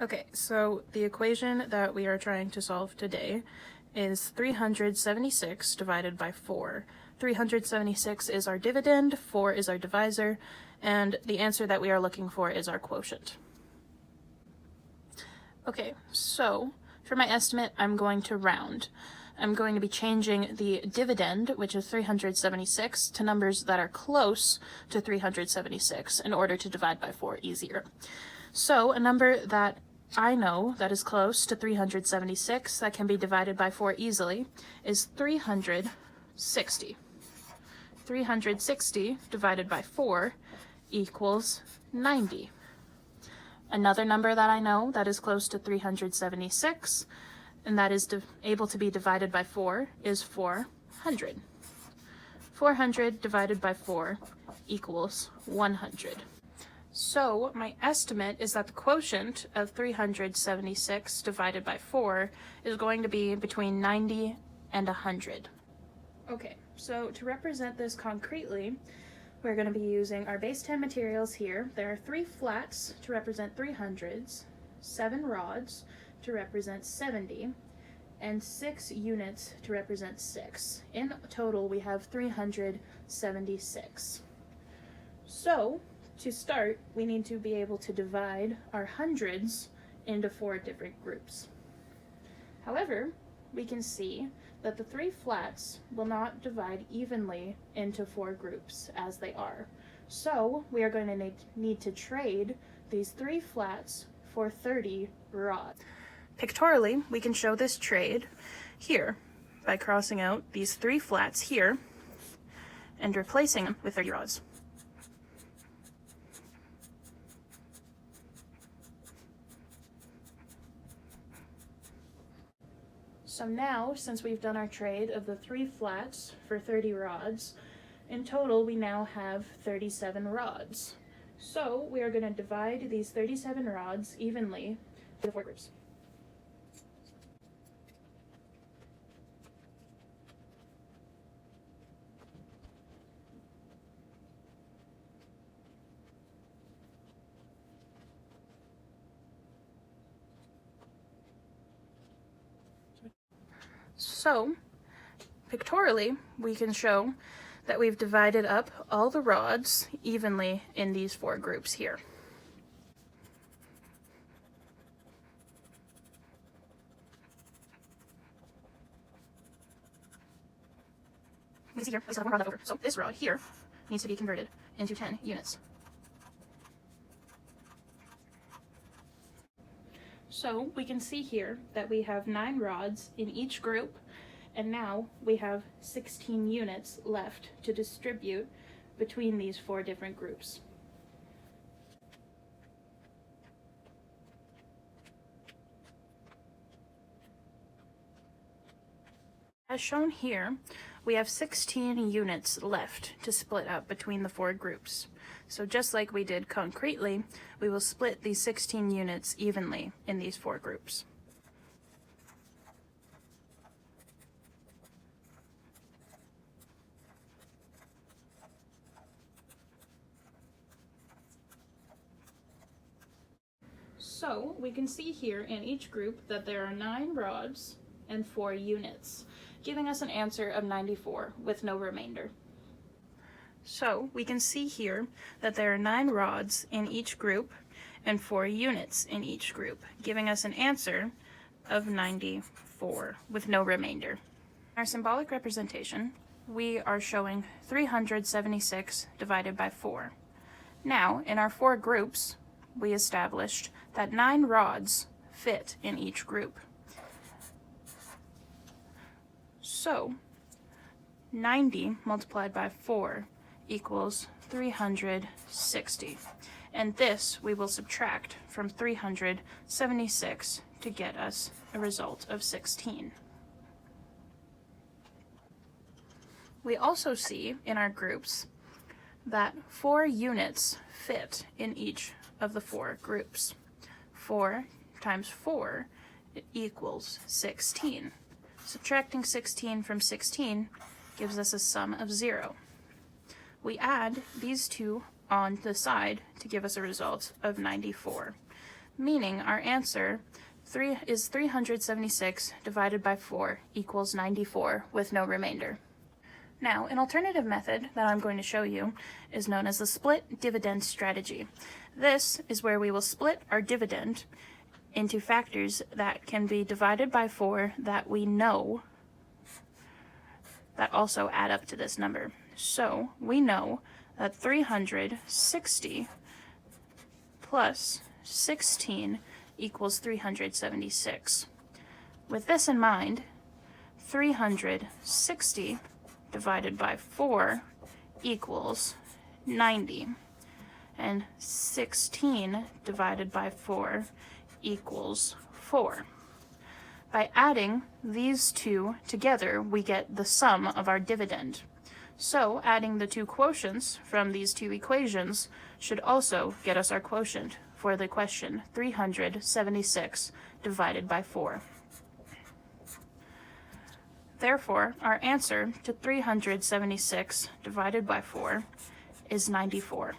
Okay, so the equation that we are trying to solve today is 376 divided by 4. 376 is our dividend, 4 is our divisor, and the answer that we are looking for is our quotient. Okay, so for my estimate, I'm going to round. I'm going to be changing the dividend, which is 376, to numbers that are close to 376 in order to divide by 4 easier. So a number that I know that is close to 376 that can be divided by 4 easily is 360. 360 divided by 4 equals 90. Another number that I know that is close to 376 and that is able to be divided by 4 is 400. 400 divided by 4 equals 100. So my estimate is that the quotient of 376 divided by 4 is going to be between 90 and 100. Okay, so to represent this concretely, we're going to be using our base 10 materials here. There are 3 flats to represent 300s, 7 rods to represent 70, and 6 units to represent 6. In total, we have 376. So, to start, we need to be able to divide our hundreds into 4 different groups. However, we can see that the 3 flats will not divide evenly into 4 groups as they are. So we are going to need to trade these 3 flats for 30 rods. Pictorially, we can show this trade here by crossing out these 3 flats here and replacing them with 30 rods. So now, since we've done our trade of the 3 flats for 30 rods, in total we now have 37 rods. So we are going to divide these 37 rods evenly into the 4 groups. So, pictorially, we can show that we've divided up all the rods evenly in these 4 groups here. You can see here, we still have 1 rod left over. So this rod here needs to be converted into 10 units. So we can see here that we have 9 rods in each group, and now we have 16 units left to distribute between these 4 different groups. As shown here, we have 16 units left to split up between the 4 groups. So just like we did concretely, we will split these 16 units evenly in these 4 groups. So we can see here in each group that there are 9 rods and 4 units, giving us an answer of 94 with no remainder. So we can see here that there are 9 rods in each group and 4 units in each group, giving us an answer of 94 with no remainder. In our symbolic representation, we are showing 376 divided by 4. Now, in our 4 groups, we established that 9 rods fit in each group. So, 90 multiplied by 4 equals 360. And this we will subtract from 376 to get us a result of 16. We also see in our groups that 4 units fit in each of the 4 groups. 4 times 4 equals 16. Subtracting 16 from 16 gives us a sum of 0. We add these 2 on the side to give us a result of 94. meaning our answer is 376 divided by 4 equals 94 with no remainder. Now, an alternative method that I'm going to show you is known as the split dividend strategy. This is where we will split our dividend into factors that can be divided by 4 that we know that also add up to this number. So we know that 360 plus 16 equals 376. With this in mind, 360 divided by 4 equals 90, and 16 divided by 4 equals 4. By adding these two together, we get the sum of our dividend. So adding the two quotients from these two equations should also get us our quotient for the question, 376 divided by 4. Therefore, our answer to 376 divided by 4 is 94.